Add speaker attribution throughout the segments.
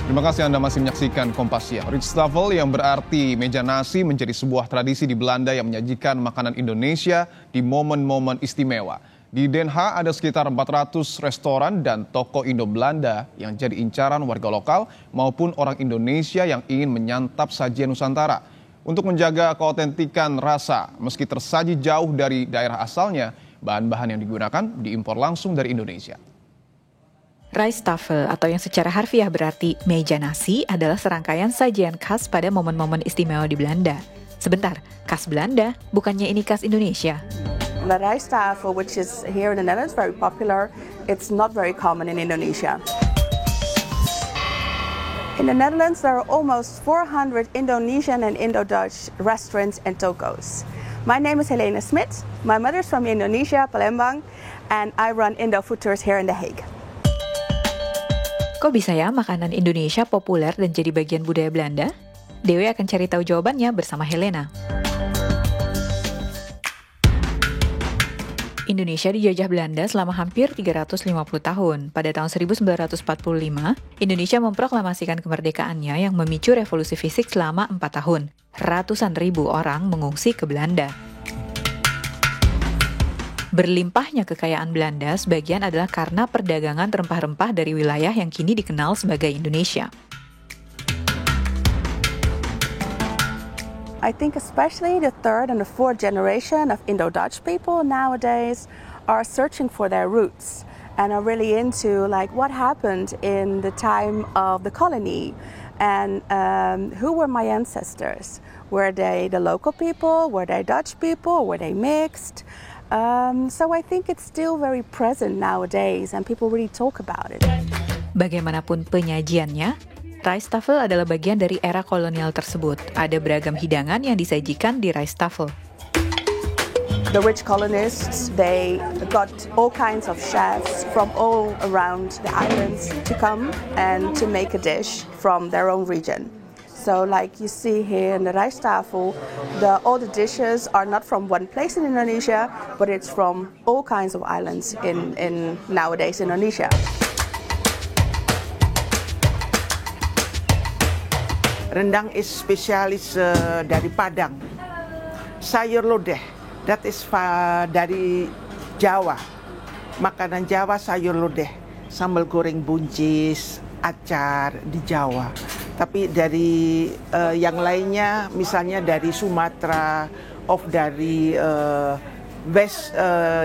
Speaker 1: Terima kasih Anda masih menyaksikan Kompas Siang. Rijsttafel yang berarti meja nasi menjadi sebuah tradisi di Belanda yang menyajikan makanan Indonesia di momen-momen istimewa. Di Den Haag ada sekitar 400 restoran dan toko Indo-Belanda yang jadi incaran warga lokal maupun orang Indonesia yang ingin menyantap sajian Nusantara. Untuk menjaga keautentikan rasa, meski tersaji jauh dari daerah asalnya, bahan-bahan yang digunakan diimpor langsung dari Indonesia.
Speaker 2: Rijsttafel atau yang secara harfiah berarti meja nasi adalah serangkaian sajian khas pada momen-momen istimewa di Belanda. Sebentar, khas Belanda, bukannya ini khas Indonesia?
Speaker 3: The Rijsttafel, which is here in the Netherlands, very popular. It's not very common in Indonesia. In the Netherlands, there are almost 400 Indonesian and Indo-Dutch restaurants and tokos. My name is Helene Smit. My mother is from Indonesia, Palembang, and I run Indo Food Tours here in The Hague.
Speaker 2: Kok bisa ya makanan Indonesia populer dan jadi bagian budaya Belanda? Dewi akan cari tahu jawabannya bersama Helena. Indonesia dijajah Belanda selama hampir 350 tahun. Pada tahun 1945, Indonesia memproklamasikan kemerdekaannya yang memicu revolusi fisik selama 4 tahun. Ratusan ribu orang mengungsi ke Belanda. Berlimpahnya kekayaan Belanda sebagian adalah karena perdagangan rempah-rempah dari wilayah yang kini dikenal sebagai Indonesia.
Speaker 3: I think especially the third and the fourth generation of Indo-Dutch people nowadays are searching for their roots and are really into like what happened in the time of the colony and who were my ancestors. Were they the local people? Were they Dutch people? Were they mixed? So I think it's still very present nowadays and people really talk about it.
Speaker 2: Bagaimanapun penyajiannya, Rijsttafel adalah bagian dari era kolonial tersebut. Ada beragam hidangan yang disajikan di Rijsttafel.
Speaker 3: The rich colonists, they got all kinds of chefs from all around the islands to come and to make a dish from their own region. So like you see here in the Rijsttafel, all the dishes are not from one place in Indonesia, but it's from all kinds of islands in nowadays Indonesia.
Speaker 4: Rendang is spesialis dari Padang. Sayur lodeh, that is dari Jawa. Makanan Jawa sayur lodeh, sambal goreng buncis, acar di Jawa. Tapi dari yang lainnya, misalnya dari Sumatera, dari West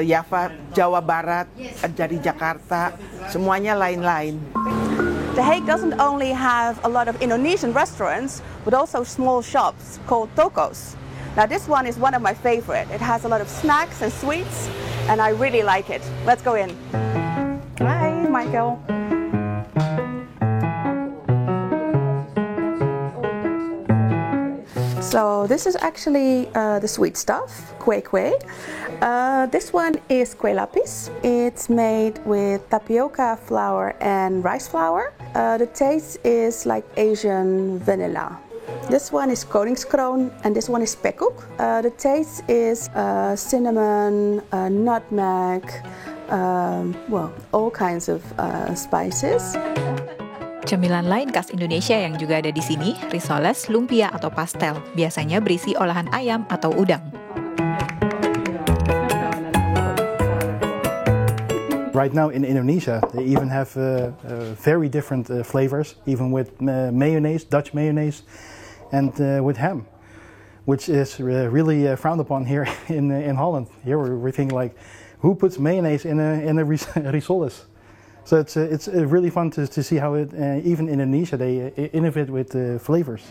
Speaker 4: Java, Jawa Barat, dari Jakarta, semuanya lain-lain.
Speaker 3: The Hague doesn't only have a lot of Indonesian restaurants, but also small shops called tokos. Now this one is one of my favorite. It has a lot of snacks and sweets, and I really like it. Let's go in. Hi, Michael. So this is actually the sweet stuff, kue kue. This one is kue lapis. It's made with tapioca flour and rice flour. The taste is like Asian vanilla. This one is koningskroon and this one is spekkoek. The taste is cinnamon, nutmeg, all kinds of spices.
Speaker 2: Cemilan lain khas Indonesia yang juga ada di sini, risoles, lumpia atau pastel. Biasanya berisi olahan ayam atau udang.
Speaker 5: Right now in Indonesia, they even have very different flavors, even with mayonnaise, Dutch mayonnaise, and with ham, which is really frowned upon here in Holland. Here we're thinking like, who puts mayonnaise in a risoles? So it's really fun to see how even in Indonesia they innovate with flavors.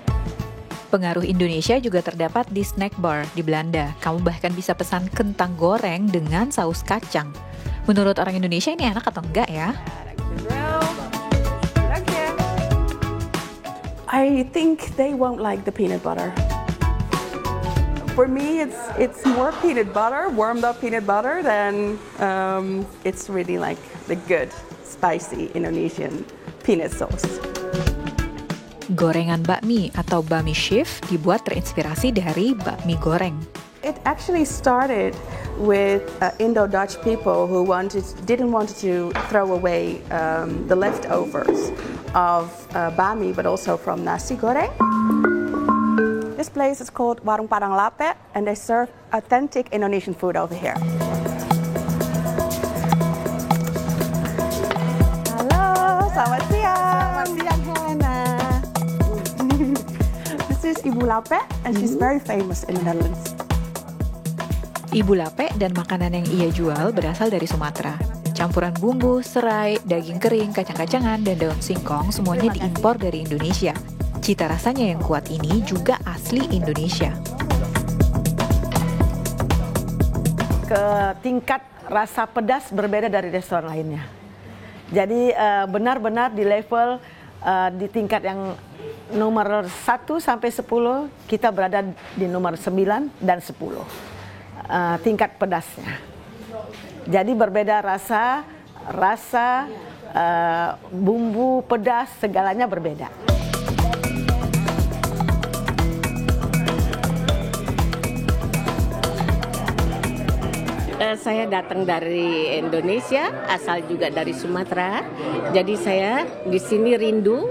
Speaker 2: Pengaruh Indonesia juga terdapat di snack bar di Belanda. Kamu bahkan bisa pesan kentang goreng dengan saus kacang. Menurut orang Indonesia ini enak atau enggak ya?
Speaker 3: I think they won't like the peanut butter. For me, it's more peanut butter, warmed up peanut butter, than it's really like the good, spicy Indonesian peanut sauce.
Speaker 2: Gorengan bakmi atau bami shift dibuat terinspirasi dari bakmi goreng.
Speaker 3: It actually started with Indo-Dutch people who didn't want to throw away the leftovers of bami, but also from nasi goreng. This place is called Warung Padang Lape, and they serve authentic Indonesian food over here. Halo, selamat siang. Selamat siang, Helena. This is Ibu Lape, and she's very famous in the Netherlands.
Speaker 2: Ibu Lape dan makanan yang ia jual berasal dari Sumatera. Campuran bumbu, serai, daging kering, kacang-kacangan, dan daun singkong semuanya diimpor dari Indonesia. Cita rasanya yang kuat ini juga asli Indonesia.
Speaker 6: Tingkat rasa pedas berbeda dari restoran lainnya. Jadi benar-benar di level di tingkat yang nomor 1 sampai 10, kita berada di nomor 9 dan 10. Tingkat pedasnya. Jadi berbeda rasa, bumbu, pedas, segalanya berbeda.
Speaker 7: Saya datang dari Indonesia, asal juga dari Sumatera. Jadi saya di sini rindu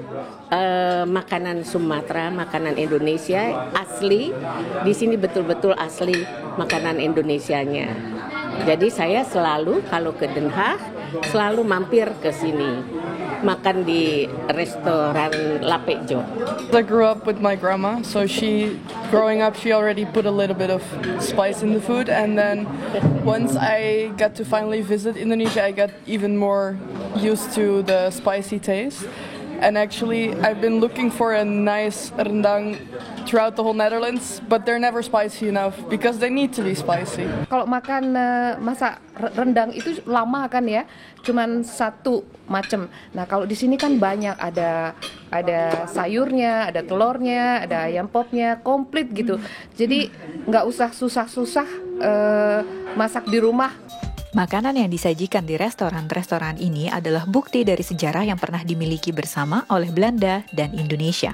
Speaker 7: makanan Sumatera, makanan Indonesia asli. Di sini betul-betul asli makanan Indonesianya. Jadi saya selalu kalau ke Den Haag selalu mampir ke sini. Makan di restoran Lapejo.
Speaker 8: I grew up with my grandma, so growing up she already put a little bit of spice in the food, and then once I got to finally visit Indonesia, I got even more used to the spicy taste. And actually, I've been looking for a nice rendang throughout the whole Netherlands, but they're never spicy enough because they need to be spicy.
Speaker 9: Kalau makan masak rendang itu lama kan ya, cuman satu macam. Nah kalau di sini kan banyak, ada sayurnya, ada telurnya, ada ayam popnya, komplit gitu. Jadi nggak usah susah-susah masak di rumah.
Speaker 2: Makanan yang disajikan di restoran-restoran ini adalah bukti dari sejarah yang pernah dimiliki bersama oleh Belanda dan Indonesia.